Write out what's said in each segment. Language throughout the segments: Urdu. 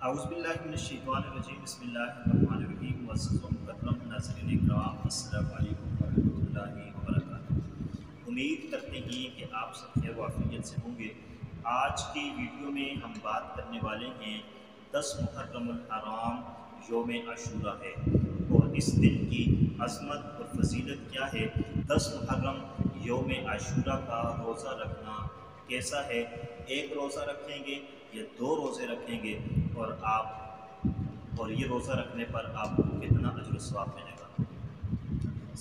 اعوذ باللہ من الشیطان الرجیم بسم اللہ الرحمن الرحیم معزز و مکرم ناظرین کرام السلام علیکم ورحمۃ اللہ وبرکاتہ۔ امید کرتے ہیں کہ آپ سب خیر و عافیت سے ہوں گے۔ آج کی ویڈیو میں ہم بات کرنے والے ہیں 10 محرم الحرام یوم عاشورہ ہے اور اس دن کی عظمت اور فضیلت کیا ہے۔ 10 محرم یوم عاشورہ کا روزہ رکھنا کیسا ہے، ایک روزہ رکھیں گے یا 2 روزے رکھیں گے اور یہ روزہ رکھنے پر آپ کو کتنا اجر و ثواب ملے گا۔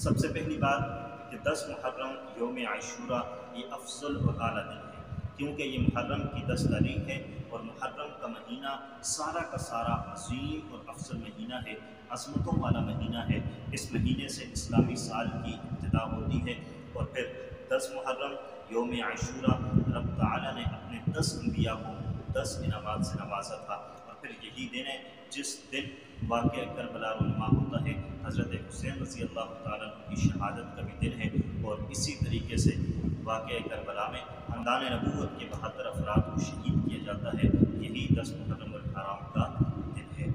سب سے پہلی بات کہ 10 محرم یوم عاشورہ یہ افضل اور اعلیٰ دن ہے، کیونکہ یہ محرم کی 10 تاریخ ہے اور محرم کا مہینہ سارا کا سارا عظیم اور افضل مہینہ ہے، عظمتوں والا مہینہ ہے۔ اس مہینے سے اسلامی سال کی ابتدا ہوتی ہے اور پھر 10 محرم یوم عاشورہ رب تعالیٰ نے اپنے 10 انبیاء کو 10 انعامات سے نوازا تھا، اور پھر یہی دن ہے جس دن واقعہ کربلا رونما ہوتا ہے۔ حضرت حسین رضی اللہ تعالیٰ عنہ کی شہادت کا بھی دن ہے، اور اسی طریقے سے واقعہ کربلا میں خاندان نبوت کے 72 افراد کو شہید کیا جاتا ہے۔ یہی 10 محرم الحرام کا دن ہے۔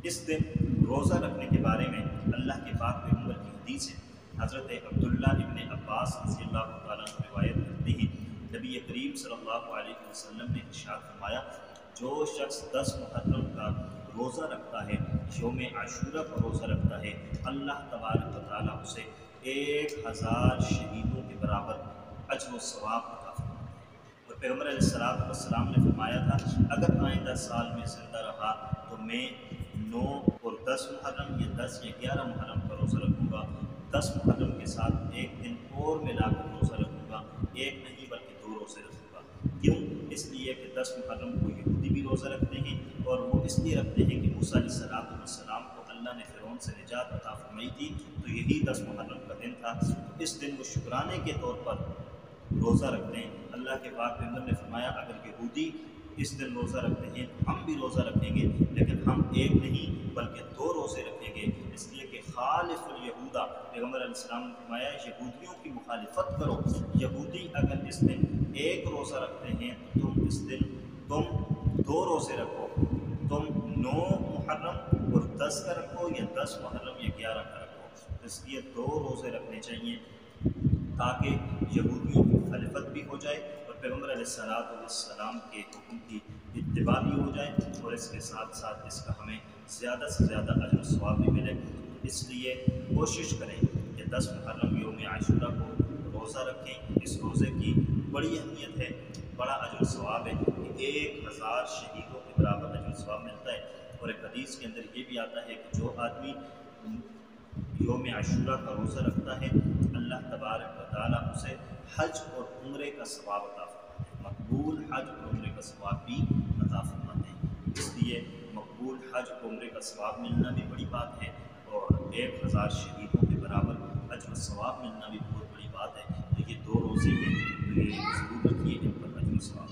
اس دن روزہ رکھنے کے بارے میں اللہ کے پاک پیغمبر کی حدیث ہے۔ حضرت عبداللہ ابن عباس رضی اللہ تعالیٰ عنہ روایت کرتے ہیں، نبی کریم صلی اللہ علیہ وسلم نے ارشاد فرمایا، جو شخص 10 محرم کا روزہ رکھتا ہے، یوم عاشورہ کا روزہ رکھتا ہے، اللہ تبارک و تعالیٰ اسے 1000 شہیدوں کے برابر اجر و ثواب عطا فرماتا ہے۔ اور پیغمبر علیہ السلام نے فرمایا تھا، اگر آئندہ سال میں زندہ رہا تو میں 9 اور 10 محرم یا 10 یا 11 محرم کا روزہ رکھوں گا۔ 10 محرم کے ساتھ ایک دن اور ملا کر روزہ رکھوں گا، ایک نہیں بلکہ 2 روزے رکھوں گا۔ کیوں؟ اس لیے کہ 10 محرم کو یہودی بھی روزہ رکھتے ہیں، اور وہ اس لیے رکھتے ہیں کہ موسیٰ علیہ السلام کو اللہ نے فرعون سے نجات عطا فرمائی تھی، تو یہی 10 محرم کا دن تھا۔ اس دن وہ شکرانے کے طور پر روزہ رکھتے ہیں۔ اللہ کے پاک پیغمبر نے فرمایا، اگر یہودی اس دن روزہ رکھتے ہیں تو ہم بھی روزہ رکھیں گے، لیکن ہم ایک نہیں بلکہ 2 روزے رکھیں گے، اس لیے کہ خالف الیہودا، پیغمبر علیہ السلام نے فرمایا یہودیوں کی مخالفت کرو۔ یہودی اگر اس دن ایک روزہ رکھتے ہیں تو تم 2 روزے رکھو، تم 9 محرم اور 10 کا رکھو یا 10 محرم یا 11 کا رکھو۔ اس لیے 2 روزے رکھنے چاہیے تاکہ یہودیوں کی مخالفت بھی ہو جائے اور پیغمبر علیہ السلام کے حکم کی اتباع بھی ہو جائے، اور اس کے ساتھ ساتھ اس کا ہمیں زیادہ سے زیادہ اجر و ثواب بھی ملے۔ اس لیے کوشش کریں کہ 10 محرم یوم عاشورہ کو روزہ رکھیں۔ اس روزے کی بڑی اہمیت ہے، بڑا اجر و ثواب ہے کہ 1000 شہیدوں کے برابر اجر و ثواب ملتا ہے۔ اور ایک حدیث کے اندر یہ بھی آتا ہے کہ جو آدمی یوم عاشورہ کا روزہ رکھتا ہے، اللہ تبارک و تعالیٰ اسے حج اور عمرے کا ثواب عطا فرماتے ہیں، مقبول حج اور عمرے کا ثواب بھی عطا فرماتے ہیں۔ اس لیے مقبول حج اور عمرے کا ثواب ملنا بھی بڑی بات ہے، اور 1000 شہیدوں کے برابر اجر و ثواب ملنا بھی بہت بڑی بات ہے۔ تو یہ 2 روزے ہیں، تو یہ ضرور رکھیے، ان پر اجر و ثواب